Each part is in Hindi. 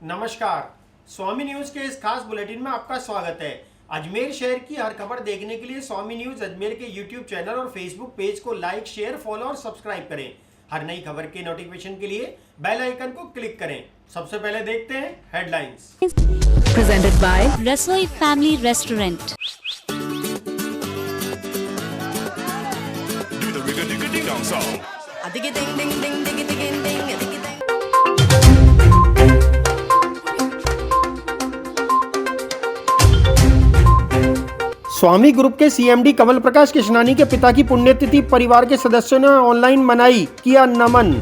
नमस्कार, स्वामी न्यूज के इस खास बुलेटिन में आपका स्वागत है। अजमेर शहर की हर खबर देखने के लिए स्वामी न्यूज अजमेर के यूट्यूब चैनल और फेसबुक पेज को लाइक, शेयर, फॉलो और सब्सक्राइब करें। हर नई खबर के नोटिफिकेशन के लिए बेल आइकन को क्लिक करें। सबसे पहले देखते हैं headlines. Presented by Rasoi Family Restaurant. Do the rigga digga ding dong song. Swami group के सीएमडी कमल प्रकाश कृष्णानी के पिता की पुण्यतिथि परिवार के सदस्यों ने ऑनलाइन मनाई, किया नमन।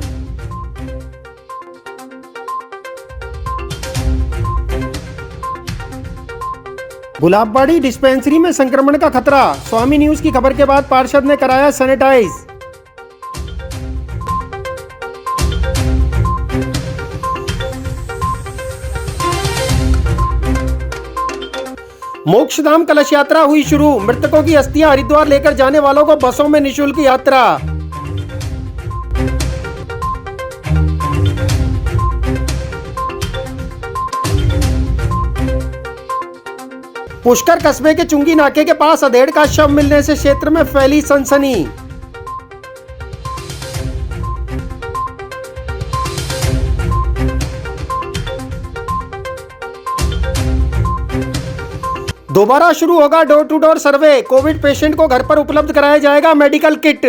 गुलाबबाड़ी डिस्पेंसरी में संक्रमण का खतरा, स्वामी न्यूज की खबर के बाद पार्षद ने कराया सैनिटाइज। मोक्षधाम कलश यात्रा हुई शुरू, मृतकों की अस्थियां हरिद्वार लेकर जाने वालों को बसों में निःशुल्क यात्रा। पुष्कर कस्बे के चुंगी नाके के पास अधेड़ का शव मिलने से क्षेत्र में फैली सनसनी। दोबारा शुरू होगा door to door survey, COVID patient को घर पर उपलब्ध कराया जाएगा मेडिकल किट।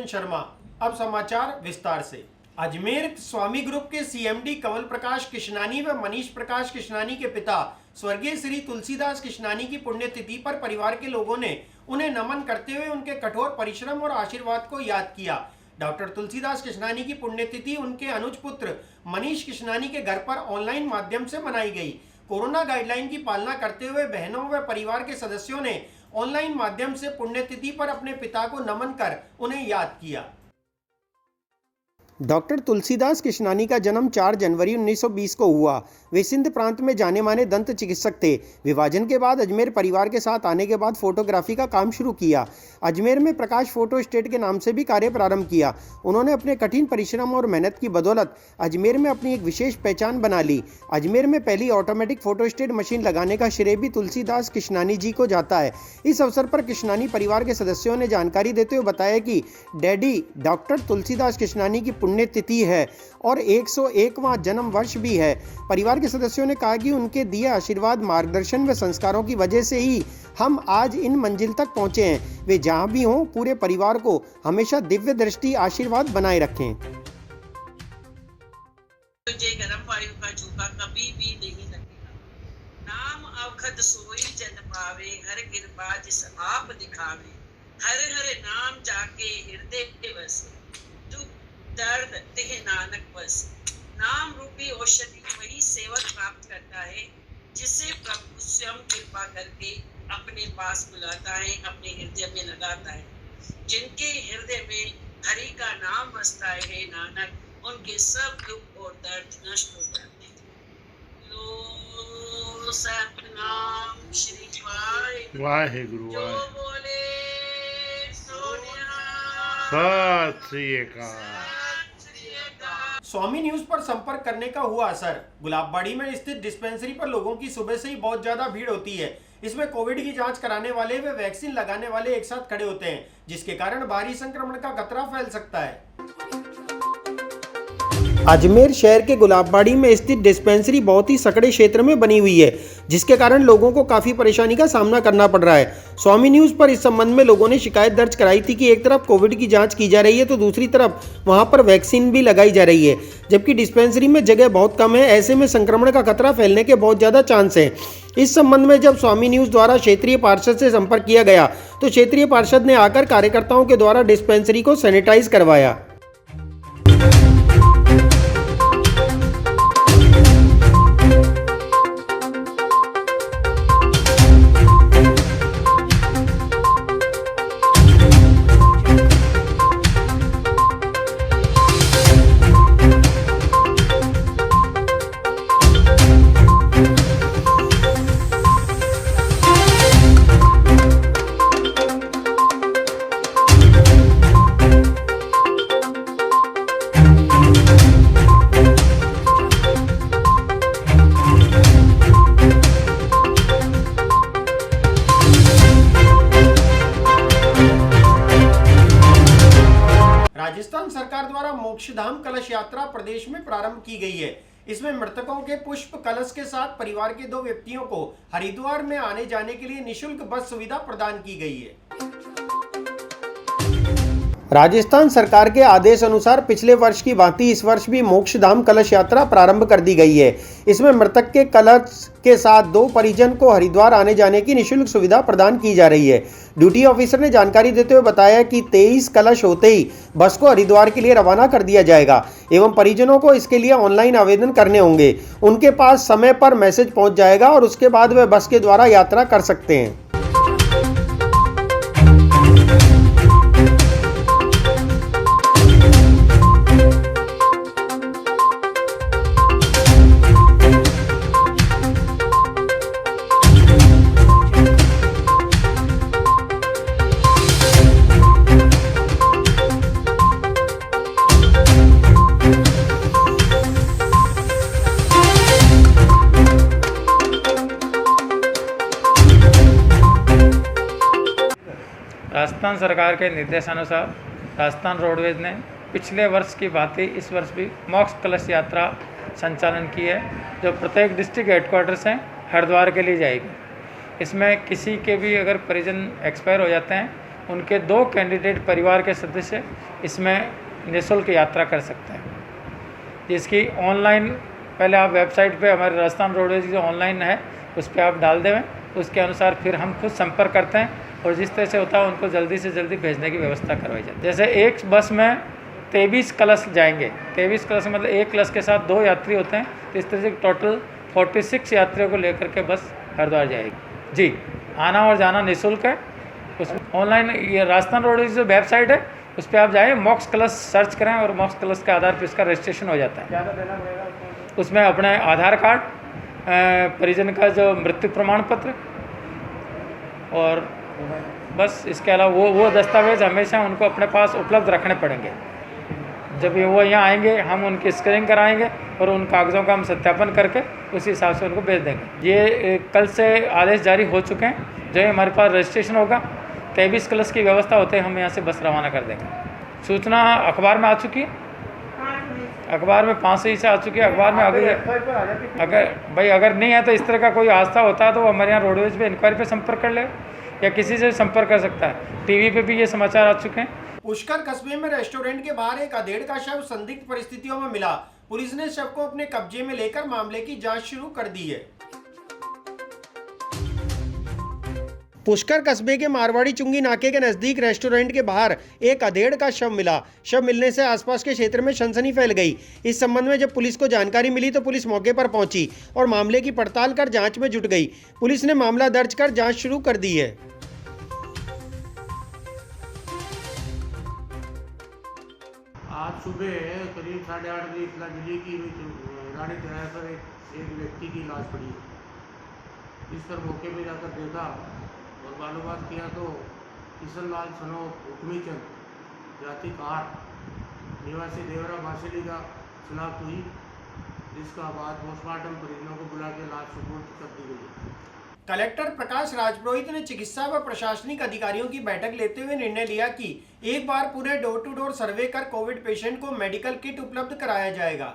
शर्मा। अब समाचार विस्तार से। अजमेर स्वामी ग्रुप के सीएमडी कमल प्रकाश कृष्णानी व मनीष प्रकाश कृष्णानी के पिता स्वर्गीय श्री तुलसीदास कृष्णानी की पुण्यतिथि पर परिवार के लोगों ने उन्हें नमन करते हुए उनके कठोर परिश्रम और आशीर्वाद को याद किया। डॉक्टर तुलसीदास कृष्णानी की पुण्यतिथि उनके अनुज पुत्र मनीष कृष्णानी के घर पर ऑनलाइन माध्यम से मनाई गई। कोरोना गाइडलाइन की पालना करते हुए बहनों व परिवार के सदस्यों ने ऑनलाइन माध्यम से पुण्यतिथि पर अपने पिता को नमन कर उन्हें याद किया। डॉक्टर तुलसीदास कृष्णानी का जन्म 4 जनवरी 1920 को हुआ। वे सिंध प्रांत में जाने माने दंत चिकित्सक थे। विभाजन के बाद अजमेर परिवार के साथ आने के बाद फोटोग्राफी का काम शुरू किया। अजमेर में प्रकाश फोटो स्टेट के नाम से भी कार्य प्रारंभ किया। उन्होंने अपने कठिन परिश्रम और मेहनत की बदौलत अजमेर में अपनी एक विशेष पहचान बना ली। अजमेर में पहली ऑटोमेटिक फोटो स्टेट मशीन लगाने का श्रेय भी तुलसीदास कृष्णानी जी को जाता है। इस अवसर पर कृष्णानी परिवार के सदस्यों ने जानकारी देते हुए बताया कि डैडी डॉक्टर तुलसीदास कृष्णानी की पुण्यतिथि है और 101वां जन्म वर्ष भी है। परिवार के सदस्यों ने कहा कि उनके दिए आशीर्वाद, मार्गदर्शन व संस्कारों की वजह से ही हम आज इन मंजिल तक पहुंचे हैं। वे जहां भी हों पूरे परिवार को हमेशा दिव्य दृष्टि आशीर्वाद बनाए रखें। तुझे गरम वायु का झोंका कभी भी नहीं लगेगा। नाम अवखद सोई जन पावे, हर कृपा जिस आप दिखावे। हर हर नाम जाके हृदय बसे, दर्द देह नानक बस। नाम रूपी औषधि वही सेवक प्राप्त करता है जिसे प्रभु स्वयं कृपा करके अपने पास बुलाता है, अपने हृदय में लगाता है। जिनके हृदय में हरि का नाम बसता है नानक, उनके सब दुख और दर्द नष्ट हो जाते हैं। लो सतनाम श्री वाहेगुरु जो बोले सोनिया सत श्री अकाल। स्वामी न्यूज पर संपर्क करने का हुआ असर। गुलाबबाड़ी में स्थित डिस्पेंसरी पर लोगों की सुबह से ही बहुत ज्यादा भीड़ होती है। इसमें कोविड की जांच कराने वाले व वैक्सीन लगाने वाले एक साथ खड़े होते हैं, जिसके कारण भारी संक्रमण का खतरा फैल सकता है। अजमेर शहर के गुलाबबाड़ी में स्थित डिस्पेंसरी बहुत ही सकड़े क्षेत्र में बनी हुई है, जिसके कारण लोगों को काफ़ी परेशानी का सामना करना पड़ रहा है। स्वामी न्यूज़ पर इस संबंध में लोगों ने शिकायत दर्ज कराई थी कि एक तरफ कोविड की जांच की जा रही है तो दूसरी तरफ वहां पर वैक्सीन भी लगाई जा रही है, जबकि डिस्पेंसरी में जगह बहुत कम है। ऐसे में संक्रमण का खतरा फैलने के बहुत ज़्यादा चांस है। इस संबंध में जब स्वामी न्यूज़ द्वारा क्षेत्रीय पार्षद से संपर्क किया गया तो क्षेत्रीय पार्षद ने आकर कार्यकर्ताओं के द्वारा डिस्पेंसरी को सैनिटाइज करवाया। मोक्षधाम कलश यात्रा प्रदेश में प्रारंभ की गई है। इसमें मृतकों के पुष्प कलश के साथ परिवार के 2 व्यक्तियों को हरिद्वार में आने जाने के लिए निःशुल्क बस सुविधा प्रदान की गई है। राजस्थान सरकार के आदेश अनुसार पिछले वर्ष की भांति इस वर्ष भी मोक्षधाम कलश यात्रा प्रारंभ कर दी गई है। इसमें मृतक के कलश के साथ 2 परिजन को हरिद्वार आने जाने की निःशुल्क सुविधा प्रदान की जा रही है। ड्यूटी ऑफिसर ने जानकारी देते हुए बताया कि 23 कलश होते ही बस को हरिद्वार के लिए रवाना कर दिया जाएगा एवं परिजनों को इसके लिए ऑनलाइन आवेदन करने होंगे। उनके पास समय पर मैसेज पहुंच जाएगा और उसके बाद वे बस के द्वारा यात्रा कर सकते हैं। राजस्थान सरकार के निर्देशानुसार राजस्थान रोडवेज ने पिछले वर्ष की भांति इस वर्ष भी मोक्ष कलश यात्रा संचालन की है, जो प्रत्येक डिस्ट्रिक्ट हेडक्वार्टर से हरिद्वार के लिए जाएगी। इसमें किसी के भी अगर परिजन एक्सपायर हो जाते हैं, उनके 2 कैंडिडेट परिवार के सदस्य इसमें निःशुल्क यात्रा कर सकते हैं, जिसकी ऑनलाइन पहले आप वेबसाइट पे हमारे राजस्थान रोडवेज जो ऑनलाइन है उस पर आप डाल देवें, उसके अनुसार फिर हम खुद संपर्क करते हैं और जिस तरह से होता है उनको जल्दी से जल्दी भेजने की व्यवस्था करवाई जाती है। जैसे एक बस में 23 कलश जाएंगे, 23 कलश मतलब एक कलश के साथ 2 यात्री होते हैं, तो इस तरह से टोटल 46 यात्रियों को लेकर के बस हरिद्वार जाएगी। जी, आना और जाना निःशुल्क है। उस ऑनलाइन ये राजस्थान रोडवेज जो वेबसाइट है उस पर आप जाएँ, मोक्ष कलश सर्च करें और मोक्ष कलश के आधार पर इसका रजिस्ट्रेशन हो जाता है। उसमें अपने आधार कार्ड, परिजन का जो मृत्यु प्रमाण पत्र और बस इसके अलावा वो दस्तावेज हमेशा उनको अपने पास उपलब्ध रखने पड़ेंगे। जब वो यहाँ आएंगे हम उनकी स्क्रीनिंग कराएंगे और उन कागज़ों का हम सत्यापन करके उसी हिसाब से उनको भेज देंगे। ये कल से आदेश जारी हो चुके हैं। जो हमारे पास रजिस्ट्रेशन होगा 23 कलश की व्यवस्था होते हैं, हम यहाँ से बस रवाना कर देंगे। सूचना अखबार में आ चुकी है, अखबार में 5 से आ चुकी है। अखबार में अगर नहीं है तो इस तरह का कोई हादसा होता है तो वो हमारे यहाँ रोडवेज पे इंक्वायरी पे संपर्क कर ले या किसी से संपर्क कर सकता है। टीवी पे भी ये समाचार आ चुके हैं। पुष्कर कस्बे में रेस्टोरेंट के बाहर एक अधेड़ का शव संदिग्ध परिस्थितियों में मिला। पुलिस ने शव को अपने कब्जे में लेकर मामले की जांच शुरू कर दी है। पुष्कर कस्बे के मारवाड़ी चुंगी नाके के नजदीक रेस्टोरेंट के बाहर एक अधेड़ का शव मिला। शव मिलने से आसपास के क्षेत्र में सनसनी फैल गई। इस संबंध में जब पुलिस को जानकारी मिली तो पुलिस मौके पर पहुंची और मामले की पड़ताल कर जांच में जुट गई। पुलिस ने मामला दर्ज कर जांच शुरू कर दी है। आज सुबह करीब 8:30 बजे इतला मिली कि रानी तिराया पर एक व्यक्ति की लाश पड़ी है। इस पर मौके पर जाकर देखा और मालूमात किया तो किशन लाल सनो हुक्मी चंद जाति कार निवासी देवरा बासेली का शनाख्त हुई, जिसका बाद पोस्टमार्टम परिजनों को बुला के लाश सुपुर्द कर दी गई है। कलेक्टर प्रकाश राजपुरोहित ने चिकित्सा व प्रशासनिक अधिकारियों की बैठक लेते हुए निर्णय लिया कि एक बार पूरे डोर टू डोर सर्वे कर कोविड पेशेंट को मेडिकल किट उपलब्ध कराया जाएगा।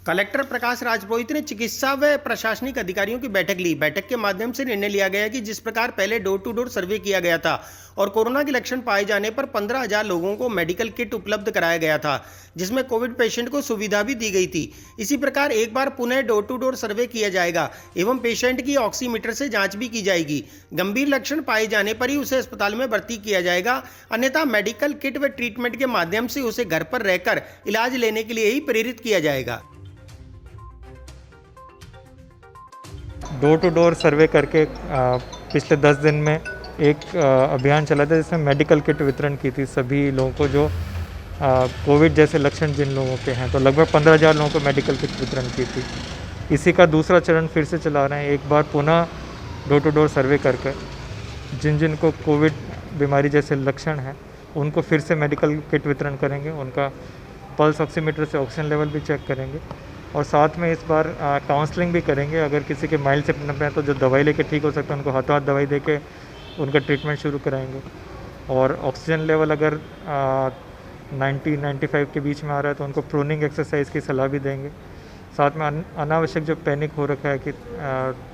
कलेक्टर प्रकाश राजपुरोहित ने चिकित्सा व प्रशासनिक अधिकारियों की बैठक ली। बैठक के माध्यम से निर्णय लिया गया कि जिस प्रकार पहले डोर टू डोर सर्वे किया गया था और कोरोना के लक्षण पाए जाने पर 15,000 लोगों को मेडिकल किट उपलब्ध कराया गया था, जिसमें कोविड पेशेंट को सुविधा भी दी गई थी। इसी प्रकार एक बार पुनः डोर टू डोर सर्वे किया जाएगा एवं पेशेंट की ऑक्सीमीटर से जांच भी की जाएगी। गंभीर लक्षण पाए जाने पर ही उसे अस्पताल में भर्ती किया जाएगा, अन्यथा मेडिकल किट व ट्रीटमेंट के माध्यम से उसे घर पर रहकर इलाज लेने के लिए ही प्रेरित किया जाएगा। डोर टू डोर सर्वे करके पिछले 10 दिन में एक अभियान चला था जिसमें मेडिकल किट वितरण की थी सभी लोगों को जो कोविड जैसे लक्षण जिन लोगों के हैं, तो लगभग 15,000 लोगों को मेडिकल किट वितरण की थी। इसी का दूसरा चरण फिर से चला रहे हैं। एक बार पुनः डोर टू डोर सर्वे करके जिन जिन को कोविड बीमारी जैसे लक्षण हैं उनको फिर से मेडिकल किट वितरण करेंगे। उनका पल्स ऑक्सीमीटर से ऑक्सीजन लेवल भी चेक करेंगे और साथ में इस बार काउंसलिंग भी करेंगे। अगर किसी के माइल्ड सिम्टम हैं तो जो दवाई लेके ठीक हो सकता है उनको हाथों हाथ दवाई देके उनका ट्रीटमेंट शुरू कराएंगे। और ऑक्सीजन लेवल अगर 90-95 के बीच में आ रहा है तो उनको प्रोनिंग एक्सरसाइज की सलाह भी देंगे। साथ में अनावश्यक जो पैनिक हो रखा है कि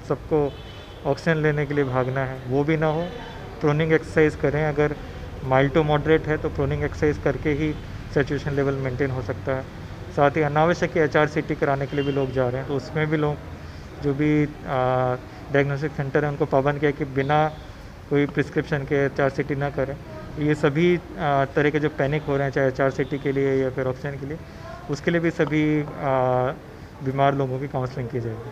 सबको ऑक्सीजन लेने के लिए भागना है, वो भी ना हो। प्रोनिंग एक्सरसाइज करें, अगर माइल्ड टू मॉडरेट है तो प्रोनिंग एक्सरसाइज करके ही सैचुरेशन लेवल मेंटेन हो सकता है। साथ ही अनावश्यक HRCT कराने के लिए भी लोग जा रहे हैं, तो उसमें भी लोग जो भी डायग्नोस्टिक सेंटर है उनको पाबंद किया कि बिना कोई प्रिस्क्रिप्शन के HRCT ना करें। ये सभी तरह के जो पैनिक हो रहे हैं, चाहे HRCT के लिए या फिर ऑक्सीजन के लिए, उसके लिए भी सभी बीमार लोगों की काउंसलिंग की जाएगी।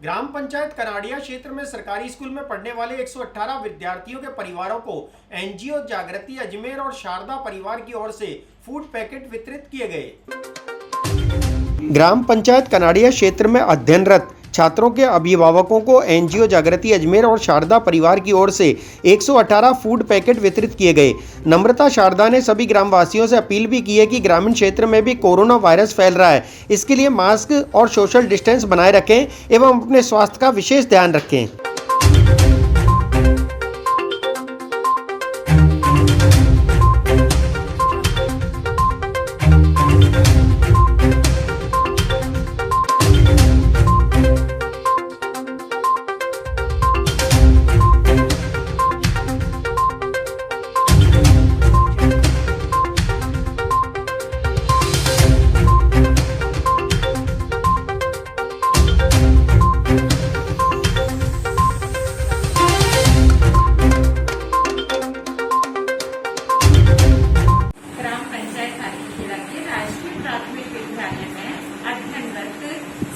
ग्राम पंचायत कनाडिया क्षेत्र में सरकारी स्कूल में पढ़ने वाले 118 विद्यार्थियों के परिवारों को NGO जागृति अजमेर और शारदा परिवार की ओर से फूड पैकेट वितरित किए गए। ग्राम पंचायत कनाडिया क्षेत्र में अध्ययनरत छात्रों के अभिभावकों को NGO जागृति अजमेर और शारदा परिवार की ओर से 118 फूड पैकेट वितरित किए गए। नम्रता शारदा ने सभी ग्रामवासियों से अपील भी की है कि ग्रामीण क्षेत्र में भी कोरोना वायरस फैल रहा है, इसके लिए मास्क और सोशल डिस्टेंस बनाए रखें एवं अपने स्वास्थ्य का विशेष ध्यान रखें।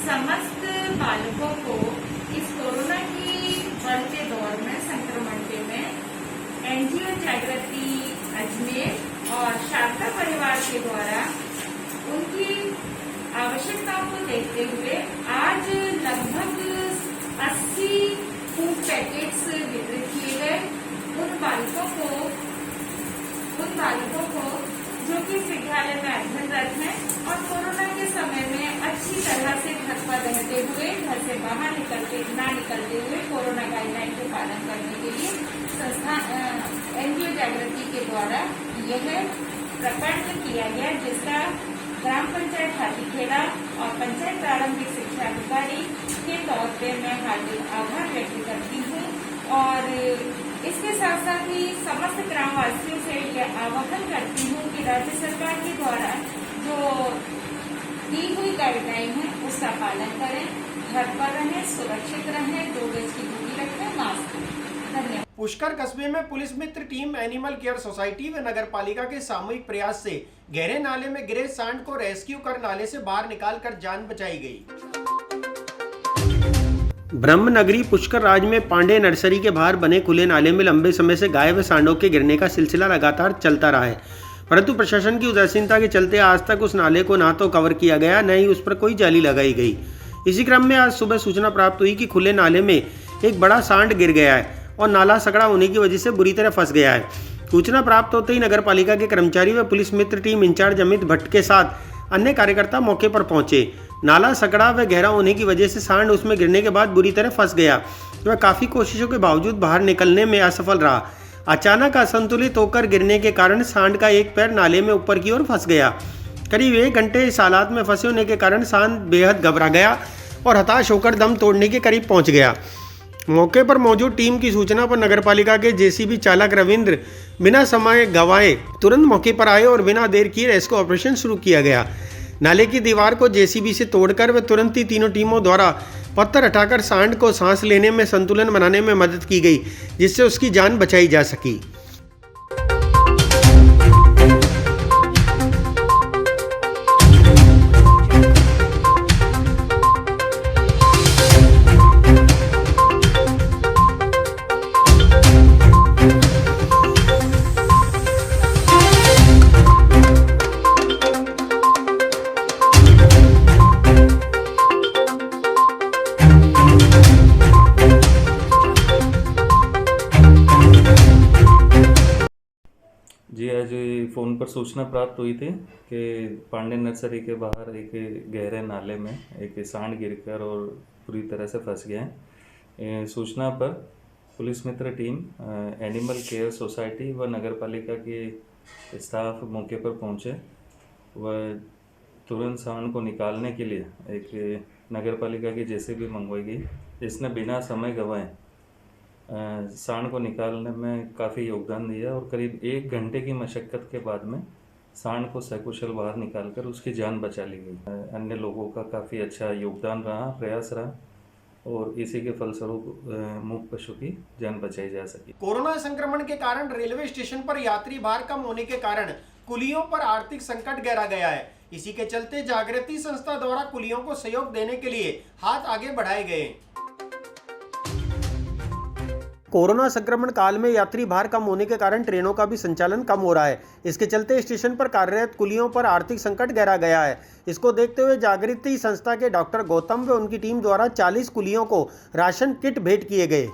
समस्त बालकों को इस कोरोना की बढ़ते दौर में संक्रमण के में NGO जागृति अजमेर और शारदा परिवार के द्वारा उनकी आवश्यकताओं को देखते हुए आज लगभग 80 फूड पैकेट्स वितरित किए गए उन बालकों को जो कि विद्यालय में अध्ययनरत हैं और कोरोना के समय में अच्छी तरह से घर पर रहते हुए, घर से बाहर निकलते हुए कोरोना गाइडलाइन के पालन करने के लिए संस्था NGO जागृति के द्वारा यह प्रकट किया गया, जिसका ग्राम पंचायत हाथीखेड़ा और पंचायत प्रारंभिक शिक्षा अधिकारी के तौर पे मैं हार्दिक आभार व्यक्त करती हूँ और इसके साथ साथ ही समस्त ग्रामवासियों से यह आह्वान करती हूँ कि राज्य सरकार के द्वारा जो दी हुई गाइडलाइन है उसका पालन करें, घर पर रहें, सुरक्षित रहें, 2 गज की दूरी रखें, मास्क पहनें। धन्यवाद। पुष्कर कस्बे में पुलिस मित्र टीम एनिमल केयर सोसाइटी व नगर पालिका के सामूहिक प्रयास से गहरे नाले में गिरे सांड को रेस्क्यू कर नाले से बाहर निकालकर जान बचाई गई। ब्रह्मनगरी पुष्कर राज में पांडे नर्सरी के बाहर बने खुले नाले में लंबे समय से गाय व सांडों के गिरने का सिलसिला लगातार चलता रहा है, परंतु प्रशासन की उदासीनता के चलते आज तक उस नाले को ना तो कवर किया गया, न ही उस पर कोई जाली लगाई गई। इसी क्रम में आज सुबह सूचना प्राप्त हुई कि खुले नाले में एक बड़ा सांड गिर गया है और नाला सकड़ा होने की वजह से बुरी तरह फंस गया है। सूचना प्राप्त होते ही नगर पालिका के कर्मचारी व पुलिस मित्र टीम इंचार्ज अमित भट्ट के साथ अन्य कार्यकर्ता मौके पर पहुंचे। नाला सकड़ा व गहरा होने की वजह से सांड उसमें गिरने के बाद बुरी तरह फंस गया। वह काफ़ी कोशिशों के बावजूद बाहर निकलने में असफल रहा। अचानक असंतुलित होकर गिरने के कारण सांड का एक पैर नाले में ऊपर की ओर फंस गया। करीब 1 घंटे इस हालात में फंसे होने के कारण सांड बेहद घबरा गया और हताश होकर दम तोड़ने के करीब पहुंच गया। मौके पर मौजूद टीम की सूचना पर नगरपालिका के जेसीबी चालक रविंद्र बिना समय गंवाए तुरंत मौके पर आए और बिना देर किए रेस्क्यू ऑपरेशन शुरू किया गया। नाले की दीवार को जेसीबी से तोड़कर व तुरंत ही तीनों टीमों द्वारा पत्थर हटाकर सांड को सांस लेने में संतुलन बनाने में मदद की गई, जिससे उसकी जान बचाई जा सकी। जी, आज फ़ोन पर सूचना प्राप्त हुई थी कि पांडे नर्सरी के बाहर एक गहरे नाले में एक सांड गिरकर और पूरी तरह से फंस गया है। सूचना पर पुलिस मित्र टीम एनिमल केयर सोसाइटी व नगर पालिका के स्टाफ मौके पर पहुंचे। वह तुरंत सांड को निकालने के लिए एक नगर पालिका की जेसीबी मंगवाई गई, जिसने बिना समय गंवाए सांड को निकालने में काफ़ी योगदान दिया और करीब 1 घंटे की मशक्क़त के बाद में सांड को सकुशल बाहर निकालकर उसकी जान बचा ली गई। अन्य लोगों का काफ़ी अच्छा योगदान रहा, प्रयास रहा और इसी के फलस्वरूप मूक पशु की जान बचाई जा सकी। कोरोना संक्रमण के कारण रेलवे स्टेशन पर यात्री भार कम होने के कारण कुलियों पर आर्थिक संकट गहरा गया है। इसी के चलते जागृति संस्था द्वारा कुलियों को सहयोग देने के लिए हाथ आगे बढ़ाए गए। कोरोना संक्रमण काल में यात्री भार कम होने के कारण ट्रेनों का भी संचालन कम हो रहा है। इसके चलते स्टेशन पर कार्यरत कुलियों पर आर्थिक संकट गहरा गया है। इसको देखते हुए जागृति संस्था के डॉक्टर गौतम व उनकी टीम द्वारा 40 कुलियों को राशन किट भेंट किए गए।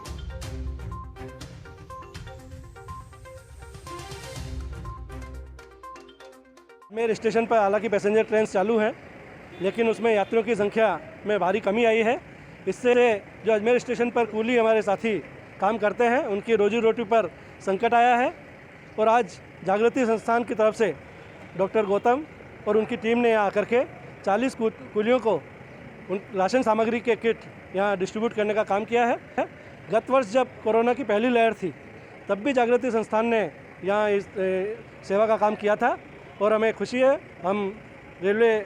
अजमेर स्टेशन पर हालांकि पैसेंजर ट्रेन चालू हैं, लेकिन उसमें यात्रियों की संख्या में भारी कमी आई है। इससे जो अजमेर स्टेशन पर कुली हमारे साथी काम करते हैं, उनकी रोजी रोटी पर संकट आया है। और आज जागृति संस्थान की तरफ से डॉक्टर गौतम और उनकी टीम ने यहाँ आकर के 40 कुलियों को उन राशन सामग्री के किट यहाँ डिस्ट्रीब्यूट करने का काम किया है। गत वर्ष जब कोरोना की पहली लहर थी, तब भी जागृति संस्थान ने यहाँ इस सेवा का काम किया था और हमें खुशी है। हम रेलवे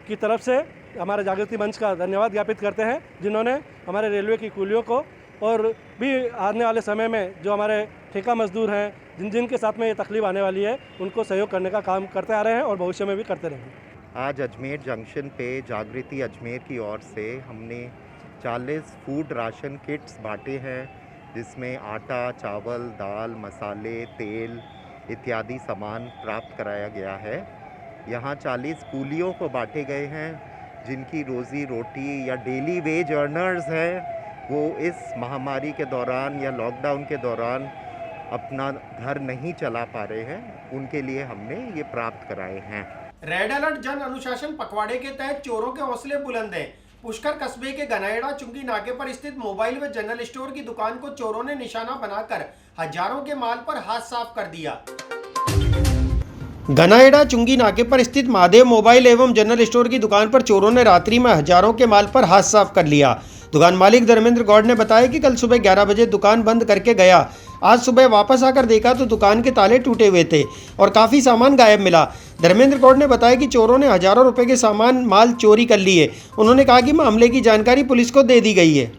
की तरफ से हमारे जागृति मंच का धन्यवाद ज्ञापित करते हैं, जिन्होंने हमारे रेलवे की कुलियों को और भी आने वाले समय में जो हमारे ठेका मजदूर हैं, जिनके साथ में ये तकलीफ आने वाली है, उनको सहयोग करने का काम करते आ रहे हैं और भविष्य में भी करते रहेंगे। आज अजमेर जंक्शन पे जागृति अजमेर की ओर से हमने 40 फूड राशन किट्स बांटे हैं, जिसमें आटा, चावल, दाल, मसाले, तेल इत्यादि सामान प्राप्त कराया गया है। यहाँ 40 कुलियों को बांटे गए हैं, जिनकी रोज़ी रोटी या डेली वेज अर्नर्स हैं, वो इस महामारी के दौरान या लॉकडाउन के दौरान अपना घर नहीं चला पा रहे हैं। उनके लिए हमने ये प्राप्त कराए हैं। रेड अलर्ट जन अनुशासन पखवाड़े के तहत चोरों के हौसले बुलंद हैं। पुष्कर कस्बे के गनाएड़ा चुंगी नाके पर स्थित मोबाइल व जनरल स्टोर की दुकान को चोरों ने निशाना बनाकर हजारों के माल पर हाथ साफ कर दिया। गनाएड़ा चुंगी नाके पर स्थित महादेव मोबाइल एवं जनरल स्टोर की दुकान पर चोरों ने रात्रि में हजारों के माल पर हाथ साफ कर लिया। दुकान मालिक धर्मेंद्र गौड़ ने बताया कि कल सुबह 11 बजे दुकान बंद करके गया। आज सुबह वापस आकर देखा तो दुकान के ताले टूटे हुए थे और काफ़ी सामान गायब मिला। धर्मेंद्र गौड़ ने बताया कि चोरों ने हजारों रुपए के सामान माल चोरी कर लिए। उन्होंने कहा कि मामले की जानकारी पुलिस को दे दी गई है।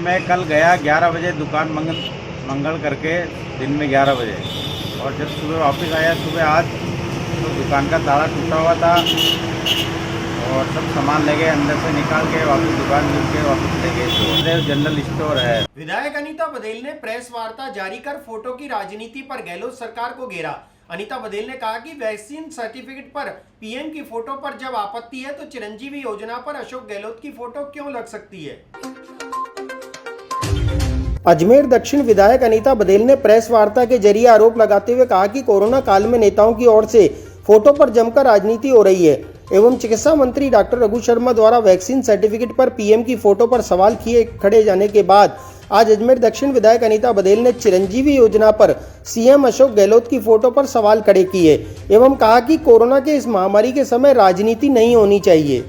मैं कल गया 11 बजे दुकान मंगल करके दिन में 11 बजे, और जब सुबह वापस आया सुबह आज तो दुकान का ताला टूटा हुआ था और सब सामान ले गए, अंदर से निकाल के वापस दुकान मिल के वापस ले गए। तो जनरल स्टोर है। विधायक अनीता बघेल ने प्रेस वार्ता जारी कर फोटो की राजनीति पर गहलोत सरकार को घेरा। अनीता बघेल ने कहा कि वैक्सीन सर्टिफिकेट पर पीएम की फोटो पर जब आपत्ति है तो चिरंजीवी योजना पर अशोक गहलोत की फोटो क्यों लग सकती है। अजमेर दक्षिण विधायक अनीता बघेल ने प्रेस वार्ता के जरिए आरोप लगाते हुए कहा कि कोरोना काल में नेताओं की ओर से फोटो पर जमकर राजनीति हो रही है एवं चिकित्सा मंत्री डॉक्टर रघु शर्मा द्वारा वैक्सीन सर्टिफिकेट पर पीएम की फोटो पर सवाल किए खड़े जाने के बाद आज अजमेर दक्षिण विधायक अनीता बघेल ने चिरंजीवी योजना पर सीएम अशोक गहलोत की फोटो पर सवाल खड़े किए एवं कहा कि कोरोना के इस महामारी के समय राजनीति नहीं होनी चाहिए।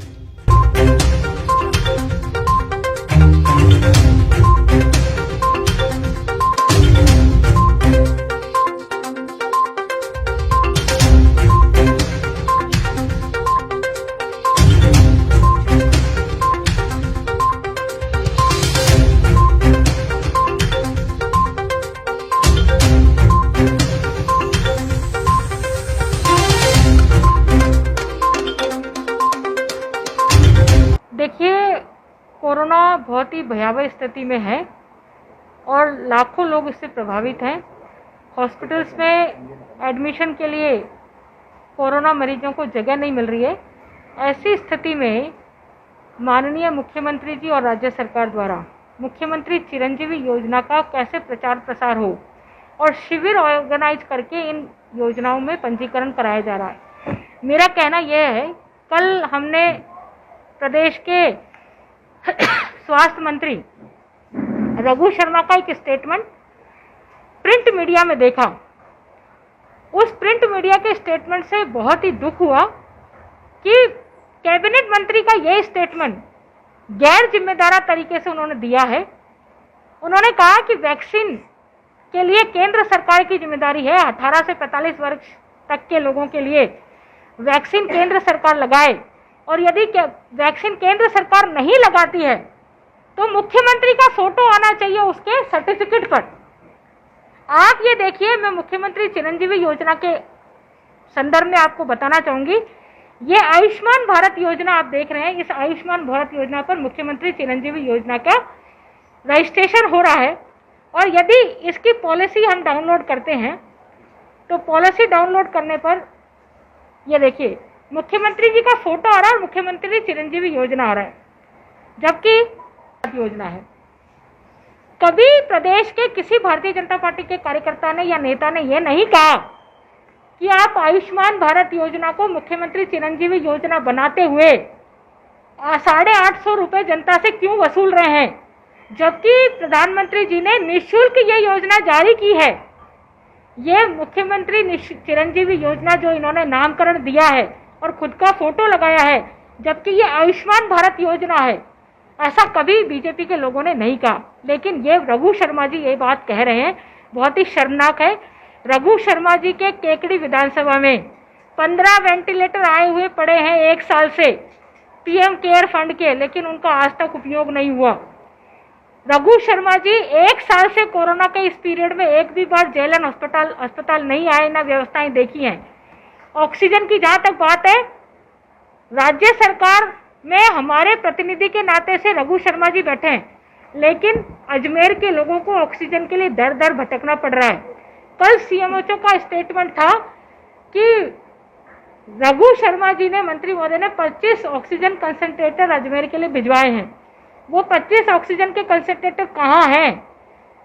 देखिए, कोरोना बहुत ही भयावह स्थिति में है और लाखों लोग इससे प्रभावित हैं। हॉस्पिटल्स में एडमिशन के लिए कोरोना मरीजों को जगह नहीं मिल रही है। ऐसी स्थिति में माननीय मुख्यमंत्री जी और राज्य सरकार द्वारा मुख्यमंत्री चिरंजीवी योजना का कैसे प्रचार प्रसार हो और शिविर ऑर्गेनाइज करके इन योजनाओं में पंजीकरण कराया जा रहा है। मेरा कहना यह है, कल हमने प्रदेश के स्वास्थ्य मंत्री रघु शर्मा का एक स्टेटमेंट प्रिंट मीडिया में देखा। उस प्रिंट मीडिया के स्टेटमेंट से बहुत ही दुख हुआ कि कैबिनेट मंत्री का यह स्टेटमेंट गैर जिम्मेदार तरीके से उन्होंने दिया है। उन्होंने कहा कि वैक्सीन के लिए केंद्र सरकार की जिम्मेदारी है। 18 से 45 वर्ष तक के लोगों के लिए वैक्सीन केंद्र सरकार लगाए और यदि वैक्सीन केंद्र सरकार नहीं लगाती है तो मुख्यमंत्री का फोटो आना चाहिए उसके सर्टिफिकेट पर। आप ये देखिए, मैं मुख्यमंत्री चिरंजीवी योजना के संदर्भ में आपको बताना चाहूंगी, ये आयुष्मान भारत योजना आप देख रहे हैं। इस आयुष्मान भारत योजना पर मुख्यमंत्री चिरंजीवी योजना का रजिस्ट्रेशन हो रहा है और यदि इसकी पॉलिसी हम डाउनलोड करते हैं तो पॉलिसी डाउनलोड करने पर ये देखिए मुख्यमंत्री जी का फोटो आ रहा है और मुख्यमंत्री चिरंजीवी योजना आ रहा है, जबकि योजना है। कभी प्रदेश के किसी भारतीय जनता पार्टी के कार्यकर्ता ने या नेता ने यह नहीं कहा कि आप आयुष्मान भारत योजना को मुख्यमंत्री चिरंजीवी योजना बनाते हुए 850 रुपये जनता से क्यों वसूल रहे हैं, जबकि प्रधानमंत्री जी ने निःशुल्क ये योजना जारी की है। ये मुख्यमंत्री चिरंजीवी योजना जो इन्होंने नामकरण दिया है और खुद का फोटो लगाया है, जबकि ये आयुष्मान भारत योजना है, ऐसा कभी बीजेपी के लोगों ने नहीं कहा। लेकिन ये रघु शर्मा जी ये बात कह रहे हैं, बहुत ही शर्मनाक है। रघु शर्मा जी के केकड़ी विधानसभा में 15 वेंटिलेटर आए हुए पड़े हैं 1 साल से पीएम केयर फंड के, लेकिन उनका आज तक उपयोग नहीं हुआ। रघु शर्मा जी 1 साल से कोरोना के इस पीरियड में एक भी बार जेलन अस्पताल नहीं आए, ना व्यवस्थाएं देखी हैं। ऑक्सीजन की जहाँ तक बात है, राज्य सरकार में हमारे प्रतिनिधि के नाते से रघु शर्मा जी बैठे हैं, लेकिन अजमेर के लोगों को ऑक्सीजन के लिए दर दर भटकना पड़ रहा है। कल सीएमओ का स्टेटमेंट था कि रघु शर्मा जी ने, मंत्री महोदय ने 25 ऑक्सीजन कंसंट्रेटर अजमेर के लिए भिजवाए हैं। वो 25 ऑक्सीजन के कंसंट्रेटर कहाँ हैं?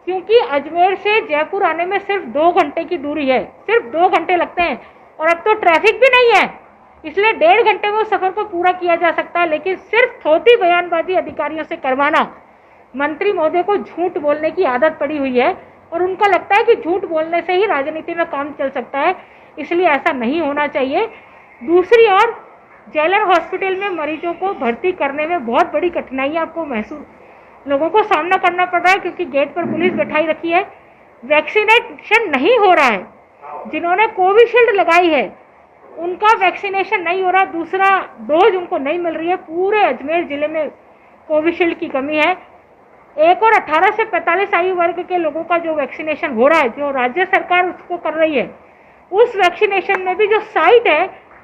क्योंकि अजमेर से जयपुर आने में सिर्फ 2 घंटे की दूरी है, सिर्फ 2 घंटे लगते हैं और अब तो ट्रैफिक भी नहीं है, इसलिए 1.5 घंटे में उस सफर को पूरा किया जा सकता है। लेकिन सिर्फ थोती बयानबाजी अधिकारियों से करवाना, मंत्री महोदय को झूठ बोलने की आदत पड़ी हुई है और उनका लगता है कि झूठ बोलने से ही राजनीति में काम चल सकता है, इसलिए ऐसा नहीं होना चाहिए। दूसरी ओर जेलर हॉस्पिटल में मरीजों को भर्ती करने में बहुत बड़ी कठिनाइयां आपको लोगों को सामना करना पड़ रहा है, क्योंकि गेट पर पुलिस बैठाई रखी है। वैक्सीनेशन नहीं हो रहा है, जिन्होंने कोविशील्ड लगाई है उनका वैक्सीनेशन नहीं हो रहा, दूसरा डोज उनको नहीं मिल रही है। पूरे अजमेर जिले में कोविशील्ड की कमी है। एक और 18 से 45 आयु वर्ग के लोगों का जो वैक्सीनेशन हो रहा है, जो राज्य सरकार उसको कर रही है, उस वैक्सीनेशन में भी जो साइट है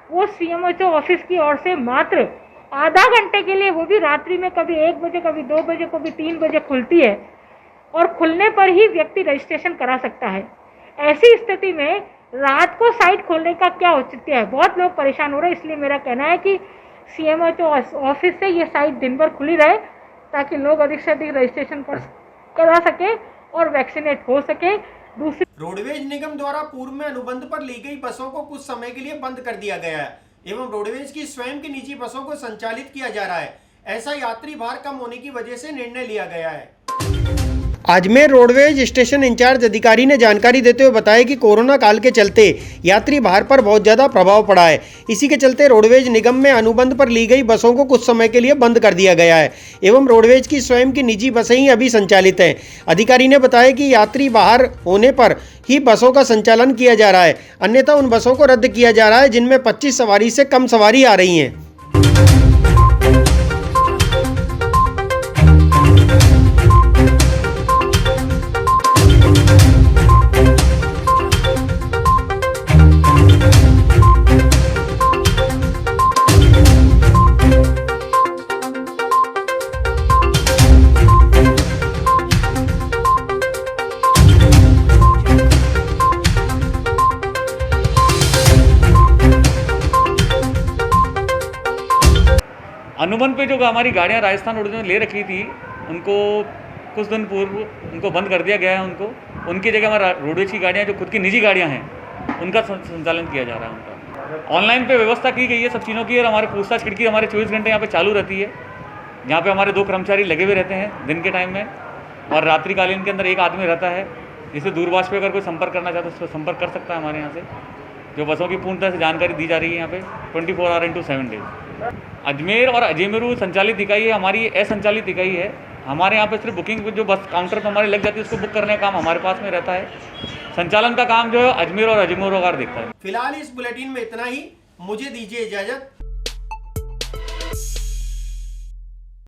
वो सीएमओ ऑफिस की ओर से मात्र आधा घंटे के लिए, वो भी रात्रि में कभी 1 बजे, कभी 2 बजे, कभी 3 बजे खुलती है और खुलने पर ही व्यक्ति रजिस्ट्रेशन करा सकता है। ऐसी स्थिति में रात को साइट खोलने का क्या औचित्य है? बहुत लोग परेशान हो रहे हैं, इसलिए मेरा कहना है कि सीएमओ ऑफिस से ये साइट दिन भर खुली रहे ताकि लोग अधिक से अधिक रजिस्ट्रेशन करा सके और वैक्सीनेट हो सके। दूसरी, रोडवेज निगम द्वारा पूर्व में अनुबंध पर ली गई बसों को कुछ समय के लिए बंद कर दिया गया है एवं रोडवेज की स्वयं की निजी बसों को संचालित किया जा रहा है। ऐसा यात्री भार कम होने की वजह से निर्णय लिया गया है। अजमेर रोडवेज स्टेशन इंचार्ज अधिकारी ने जानकारी देते हुए बताया कि कोरोना काल के चलते यात्री भार पर बहुत ज़्यादा प्रभाव पड़ा है। इसी के चलते रोडवेज निगम में अनुबंध पर ली गई बसों को कुछ समय के लिए बंद कर दिया गया है एवं रोडवेज की स्वयं की निजी बसें ही अभी संचालित हैं। अधिकारी ने बताया कि यात्री बाहर होने पर ही बसों का संचालन किया जा रहा है, अन्यथा उन बसों को रद्द किया जा रहा है जिनमें 25 सवारी से कम सवारी आ रही हैं। अनुबंध पे जो हमारी गाड़ियाँ राजस्थान रोडवेज में ले रखी थी उनको कुछ दिन पूर्व उनको बंद कर दिया गया है। उनकी जगह हमारा रोडवेज की गाड़ियाँ जो खुद की निजी गाड़ियाँ हैं उनका संचालन किया जा रहा है। उनका ऑनलाइन पे व्यवस्था की गई है सब चीज़ों की, और हमारे पूछताछ खिड़की हमारे 24 घंटे यहाँ पे चालू रहती है। यहाँ पे हमारे 2 कर्मचारी लगे हुए रहते हैं दिन के टाइम में, और रात्रिकालीन के अंदर एक आदमी रहता है जिसे दूरभाष पे अगर कोई संपर्क करना चाहता है उससे संपर्क कर सकता है हमारे यहाँ से। जो बसों की पूर्ण तरह से जानकारी दी जा रही है यहाँ पे 24 आवर इंटू 7 डेज। अजमेर और अजमेरू संचालित इकाई है, हमारी असंचालित इकाई है। हमारे यहाँ पे सिर्फ बुकिंग जो बस काउंटर पर हमारे लग जाती है उसको बुक करने का काम हमारे पास में रहता है। संचालन का काम जो है अजमेर और अजमेर वगैरह देखता है। फिलहाल इस बुलेटिन में इतना ही। मुझे दीजिए इजाजत।